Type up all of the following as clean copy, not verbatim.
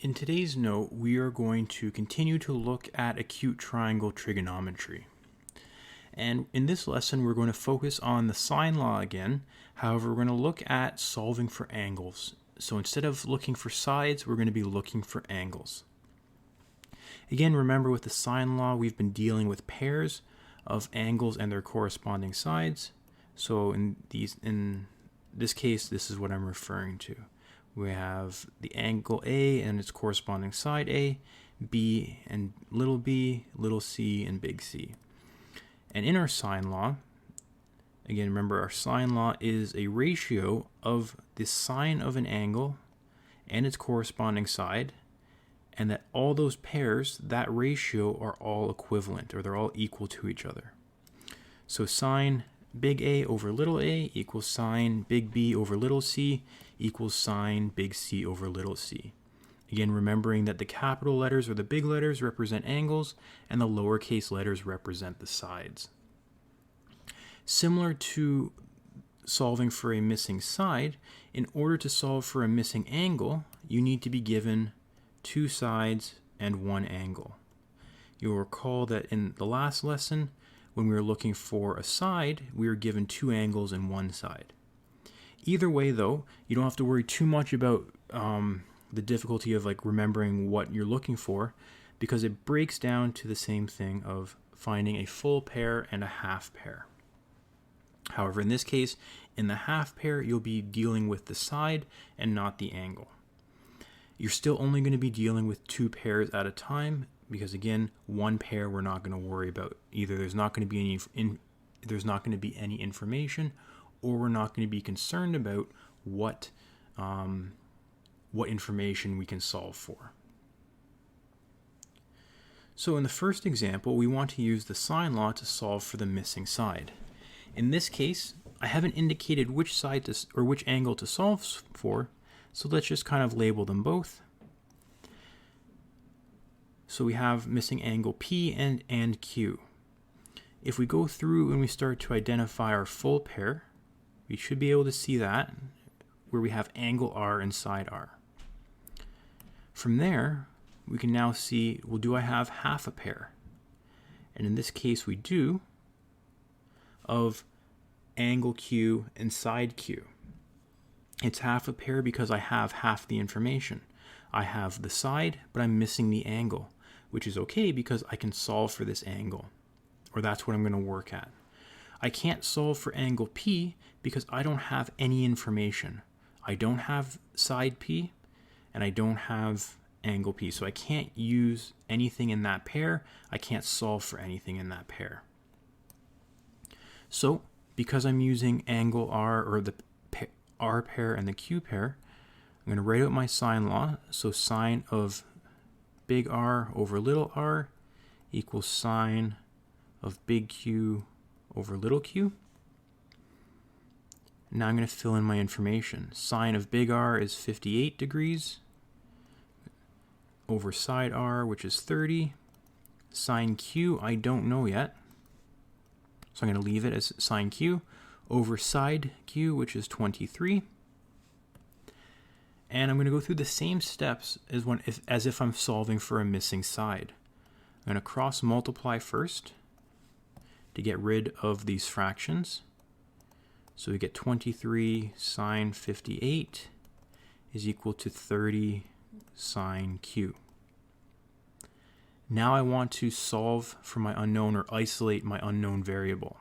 In today's note, we are going to continue to look at acute triangle trigonometry. And in this lesson, we're going to focus on the sine law again. However, we're going to look at solving for angles. So instead of looking for sides, we're going to be looking for angles. Again, remember with the sine law, we've been dealing with pairs of angles and their corresponding sides. So in this case, this is what I'm referring to. We have the angle A and its corresponding side A, B and little c, and big C. And in our sine law, again, remember our sine law is a ratio of the sine of an angle and its corresponding side, and that all those pairs, that ratio, are all equivalent, or they're all equal to each other. So sine big A over little a equals sine big B over little c equals sine big C over little c. Again, remembering that the capital letters or the big letters represent angles and the lowercase letters represent the sides. Similar to solving for a missing side, in order to solve for a missing angle, you need to be given two sides and one angle. You'll recall that in the last lesson, when we were looking for a side, we were given two angles and one side. Either way, though, you don't have to worry too much about the difficulty of remembering what you're looking for, because it breaks down to the same thing of finding a full pair and a half pair. However, in this case, in the half pair, you'll be dealing with the side and not the angle. You're still only going to be dealing with two pairs at a time, because again, one pair we're not going to worry about. Either there's not going to be any information, or we're not going to be concerned about what information we can solve for. So in the first example, we want to use the sine law to solve for the missing side. In this case, I haven't indicated which side or which angle to solve for, so let's just kind of label them both. So we have missing angle P and Q. If we go through and we start to identify our full pair, we should be able to see that where we have angle R and side R. From there, we can now see, well, do I have half a pair? And in this case, we do, of angle Q and side Q. It's half a pair because I have half the information. I have the side, but I'm missing the angle, which is okay because I can solve for this angle, or that's what I'm going to work at. I can't solve for angle P because I don't have any information. I don't have side P, and I don't have angle P, so I can't use anything in that pair. I can't solve for anything in that pair. So, because I'm using angle R, or the R pair and the Q pair, I'm going to write out my sine law. So sine of big R over little r equals sine of big Q over little q. Now I'm going to fill in my information. Sine of big R is 58 degrees over side R, which is 30. Sine Q, I don't know yet, so I'm going to leave it as sine Q over side Q, which is 23. And I'm going to go through the same steps as if I'm solving for a missing side. I'm going to cross multiply first to get rid of these fractions. So we get 23 sine 58 is equal to 30 sine Q. Now I want to solve for my unknown, or isolate my unknown variable.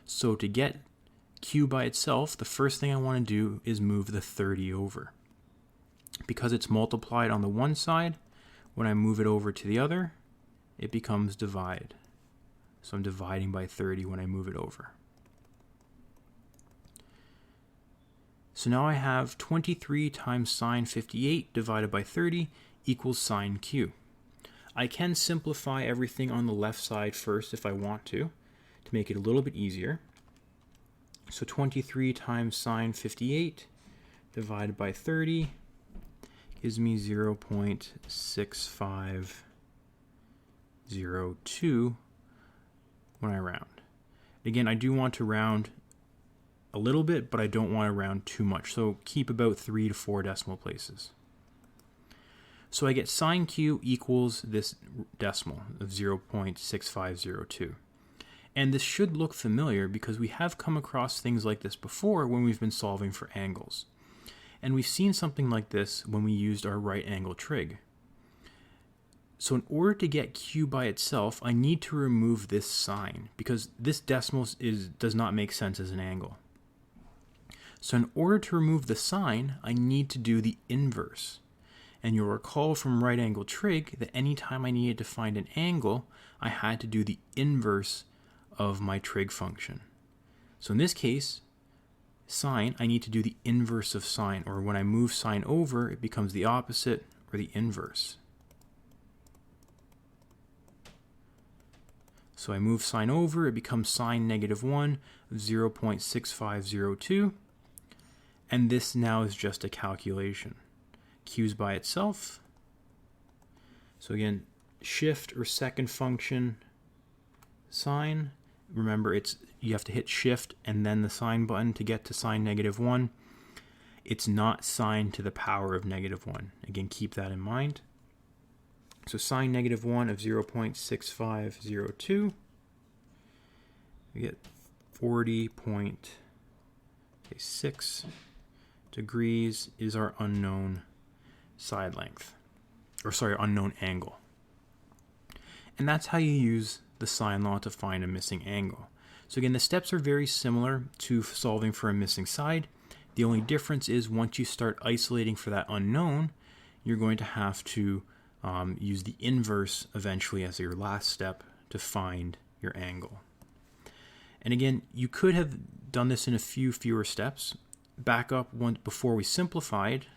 So to get Q by itself, the first thing I want to do is move the 30 over. Because it's multiplied on the one side, when I move it over to the other, it becomes divide. So I'm dividing by 30 when I move it over. So now I have 23 times sine 58 divided by 30 equals sine Q. I can simplify everything on the left side first if I want to make it a little bit easier. So 23 times sine 58 divided by 30 gives me 0.6502 when I round. Again, I do want to round a little bit, but I don't want to round too much, so keep about 3 to 4 decimal places. So I get sine q equals this decimal of 0.6502. And this should look familiar because we have come across things like this before when we've been solving for angles. And we've seen something like this when we used our right angle trig. So in order to get q by itself, I need to remove this sign because this decimal does not make sense as an angle. So in order to remove the sign, I need to do the inverse. And you'll recall from right angle trig that anytime I needed to find an angle, I had to do the inverse of my trig function. So in this case, sine, I need to do the inverse of sine, or when I move sine over, it becomes the opposite, or the inverse. So I move sine over, it becomes sine -1 of 0.6502, and this now is just a calculation. Q's by itself. So again, shift or second function sine. Remember, you have to hit shift and then the sine button to get to sine -1. It's not sine to the power of -1. Again, keep that in mind. So sine -1 of 0.6502. We get 40.6 degrees is our unknown side length, or sorry, unknown angle. And that's how you use the sine law to find a missing angle. So again, the steps are very similar to solving for a missing side. The only difference is once you start isolating for that unknown, you're going to have to use the inverse eventually as your last step to find your angle. And again, you could have done this in a few fewer steps. Back up once before we simplified,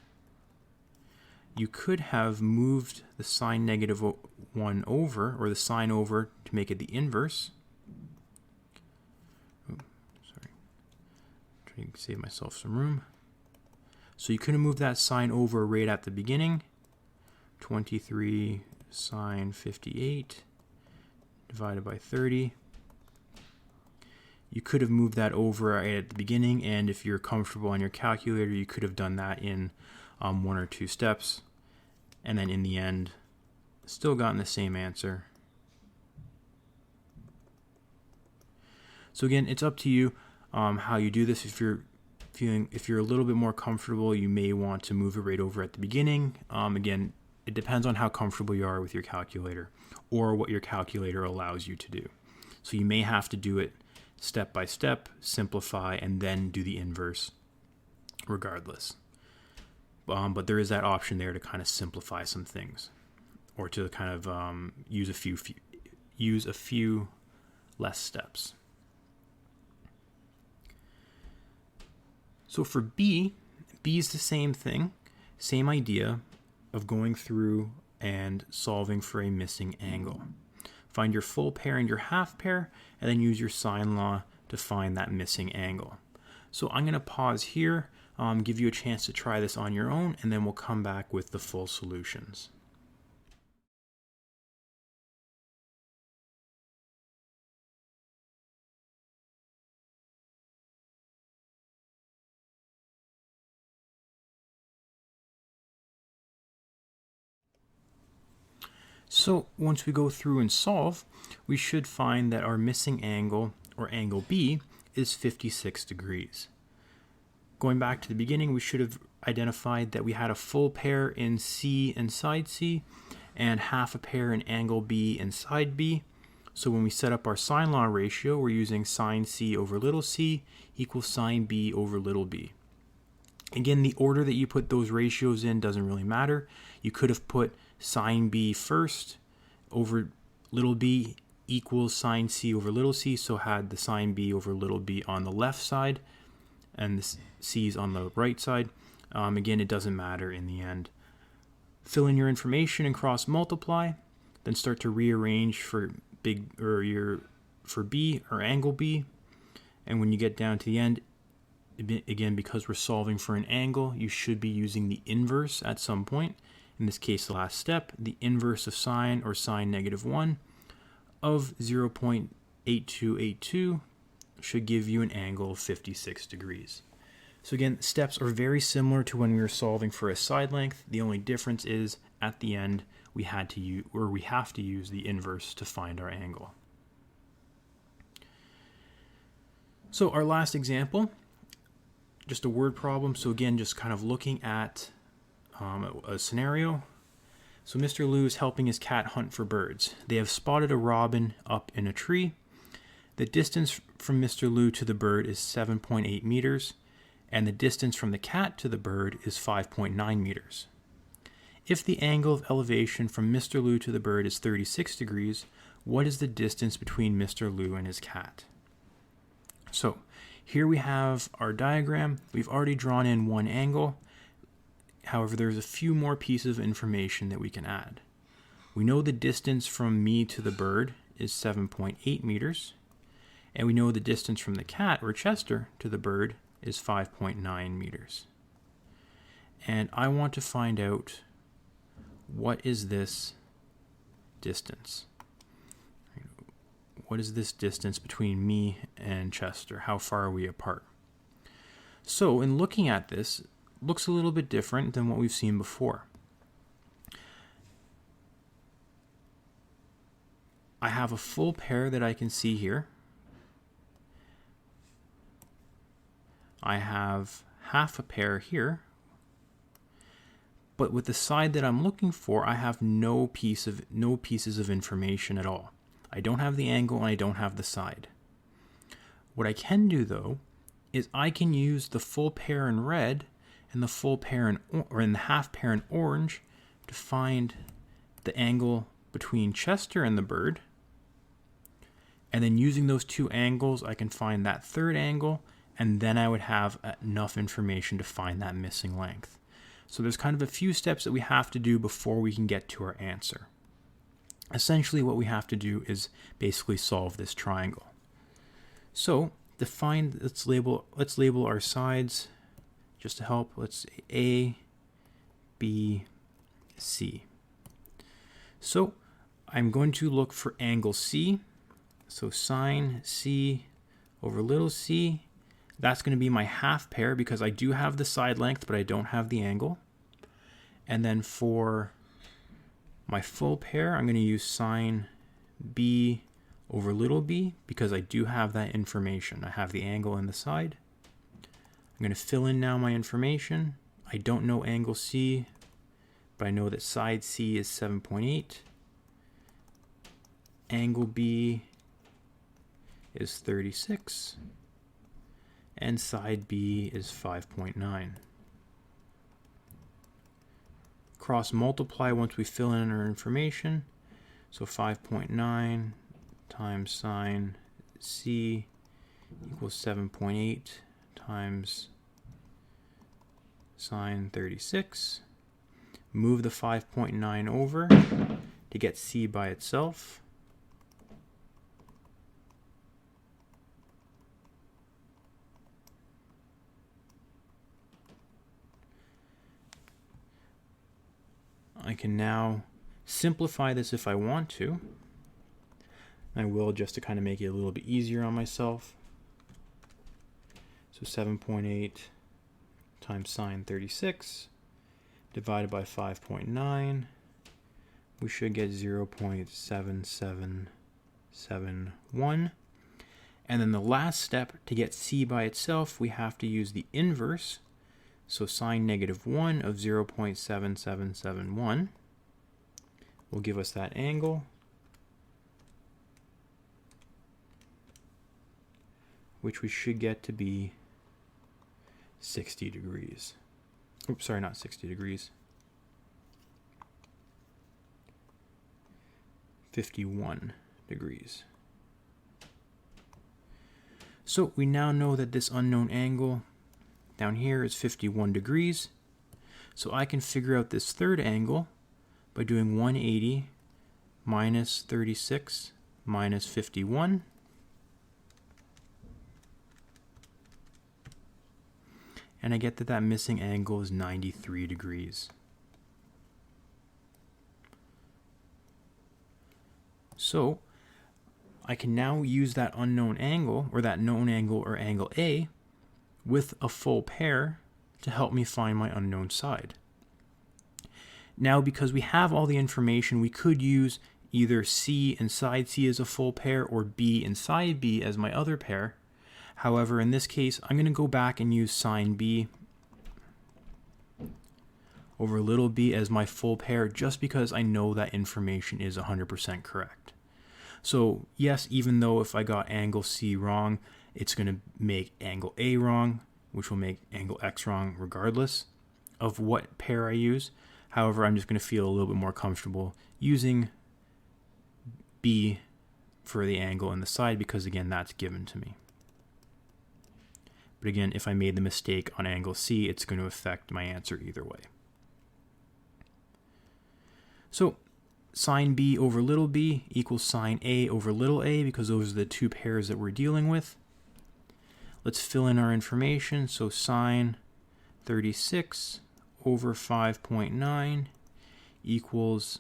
you could have moved the sine -1 over, or the sine over, to make it the inverse. Oh, sorry. Trying to save myself some room. So you could have moved that sine over right at the beginning. 23 sine 58 divided by 30. You could have moved that over at the beginning, and if you're comfortable on your calculator, you could have done that in 1 or 2 steps, and then in the end, still gotten the same answer. So again, it's up to you how you do this. If you're a little bit more comfortable, you may want to move it right over at the beginning. Again, it depends on how comfortable you are with your calculator or what your calculator allows you to do. So you may have to do it step by step, simplify, and then do the inverse regardless. But there is that option there to kind of simplify some things, or to kind of use a few less steps. So for B is the same thing, same idea of going through and solving for a missing angle. Find your full pair and your half pair, and then use your sine law to find that missing angle. So I'm going to pause here, give you a chance to try this on your own, and then we'll come back with the full solutions. So once we go through and solve, we should find that our missing angle, or angle B, is 56 degrees. Going back to the beginning, we should have identified that we had a full pair in C and side C, and half a pair in angle B and side B. So when we set up our sine law ratio, we're using sine C over little c equals sine B over little b. Again, the order that you put those ratios in doesn't really matter. You could have put sine B first over little b equals sine C over little c, so had the sine B over little b on the left side and the c's on the right side. Again, it doesn't matter in the end. Fill in your information and cross multiply, then start to rearrange for B or angle B, and when you get down to the end, again, because we're solving for an angle, you should be using the inverse at some point. In this case, the last step, the inverse of sine, or sine -1 of 0.8282 should give you an angle of 56 degrees. So again, steps are very similar to when we were solving for a side length. The only difference is at the end we have to use the inverse to find our angle. So our last example, just a word problem. So again, just kind of looking at a scenario. So Mr. Liu is helping his cat hunt for birds. They have spotted a robin up in a tree. The distance from Mr. Liu to the bird is 7.8 meters, and the distance from the cat to the bird is 5.9 meters. If the angle of elevation from Mr. Liu to the bird is 36 degrees, what is the distance between Mr. Liu and his cat? So here we have our diagram. We've already drawn in one angle. However, there's a few more pieces of information that we can add. We know the distance from me to the bird is 7.8 meters, and we know the distance from the cat, or Chester, to the bird is 5.9 meters. And I want to find out, what is this distance? What is this distance between me and Chester? How far are we apart? So in looking at this, looks a little bit different than what we've seen before. I have a full pair that I can see here. I have half a pair here. But with the side that I'm looking for, I have no pieces of information at all. I don't have the angle and I don't have the side. What I can do though is I can use the full pair in red and the full pair in the half pair in orange to find the angle between Chester and the bird. And then using those two angles, I can find that third angle, and then I would have enough information to find that missing length. So there's kind of a few steps that we have to do before we can get to our answer. Essentially what we have to do is basically solve this triangle. So let's label our sides just to help. Let's say A, B, C. So I'm going to look for angle C. So sine C over little c, that's going to be my half pair because I do have the side length, but I don't have the angle. And then for my full pair, I'm going to use sine B over little b because I do have that information. I have the angle and the side. I'm going to fill in now my information. I don't know angle C, but I know that side C is 7.8. Angle B is 36. And side B is 5.9. Cross multiply once we fill in our information. So 5.9 times sine C equals 7.8 times sine 36. Move the 5.9 over to get C by itself. I can now simplify this if I want to. I will, just to kind of make it a little bit easier on myself. So 7.8 times sine 36 divided by 5.9, we should get 0.7771. And then the last step, to get C by itself, we have to use the inverse. So sine -1 of 0.7771 will give us that angle, which we should get to be 60 degrees. Oops, sorry, not 60 degrees. 51 degrees. So we now know that this unknown angle down here is 51 degrees. So I can figure out this third angle by doing 180 minus 36 minus 51. And I get that that missing angle is 93 degrees. So I can now use that unknown angle, or that known angle, or angle A, with a full pair to help me find my unknown side. Now, because we have all the information, we could use either C inside C as a full pair or B inside B as my other pair. However, in this case, I'm going to go back and use sine B over little b as my full pair just because I know that information is 100% correct. So yes, even though if I got angle C wrong, it's going to make angle A wrong, which will make angle X wrong regardless of what pair I use. However, I'm just going to feel a little bit more comfortable using B for the angle and the side because, again, that's given to me. But again, if I made the mistake on angle C, it's going to affect my answer either way. So sine B over little b equals sine A over little a because those are the two pairs that we're dealing with. Let's fill in our information. So sine 36 over 5.9 equals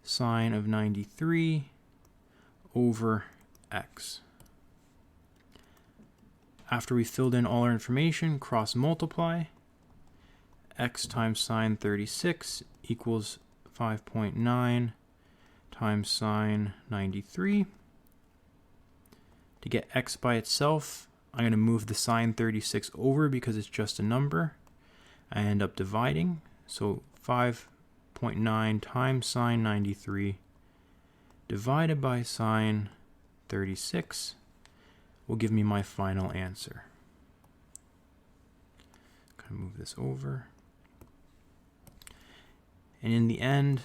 sine of 93 over x. After we filled in all our information, cross multiply. X times sine 36 equals 5.9 times sine 93. To get x by itself, I'm going to move the sine 36 over because it's just a number. I end up dividing, so 5.9 times sine 93 divided by sine 36 will give me my final answer. Kind of move this over. And in the end,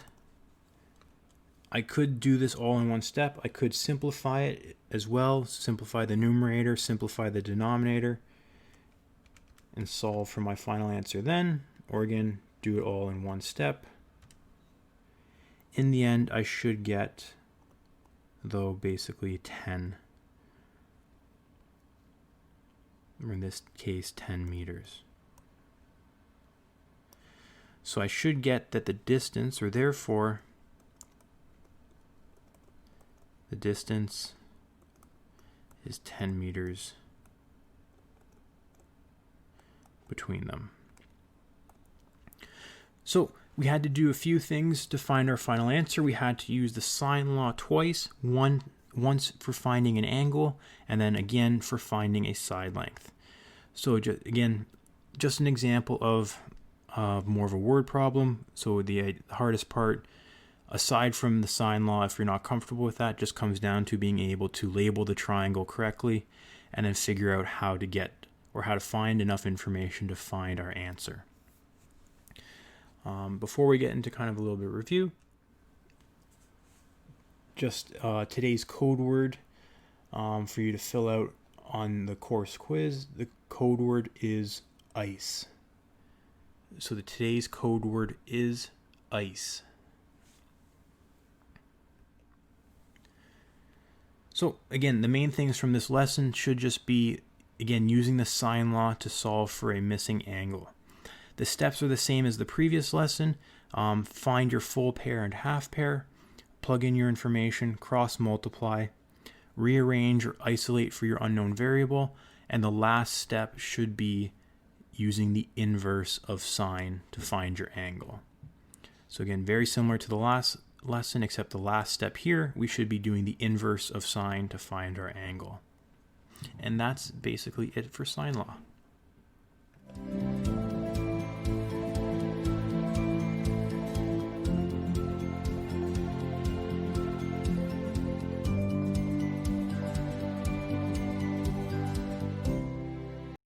I could do this all in one step. I could simplify it as well, simplify the numerator, simplify the denominator, and solve for my final answer then, or again, do it all in one step. In the end, I should get, though, basically 10, or in this case, 10 meters. So I should get that the distance, or therefore, the distance is 10 meters between them. So we had to do a few things to find our final answer. We had to use the sine law twice, once for finding an angle, and then again for finding a side length. So again, just an example of more of a word problem. So the hardest part, aside from the sine law, if you're not comfortable with that, just comes down to being able to label the triangle correctly and then figure out how to get or how to find enough information to find our answer. Before we get into kind of a little bit of review, just today's code word for you to fill out on the course quiz. The code word is ice. So today's code word is ice. So again, the main things from this lesson should just be, again, using the sine law to solve for a missing angle. The steps are the same as the previous lesson. Find your full pair and half pair, plug in your information, cross multiply, rearrange or isolate for your unknown variable, and the last step should be using the inverse of sine to find your angle. So again, very similar to the last lesson, except the last step here, we should be doing the inverse of sine to find our angle. And that's basically it for sine law.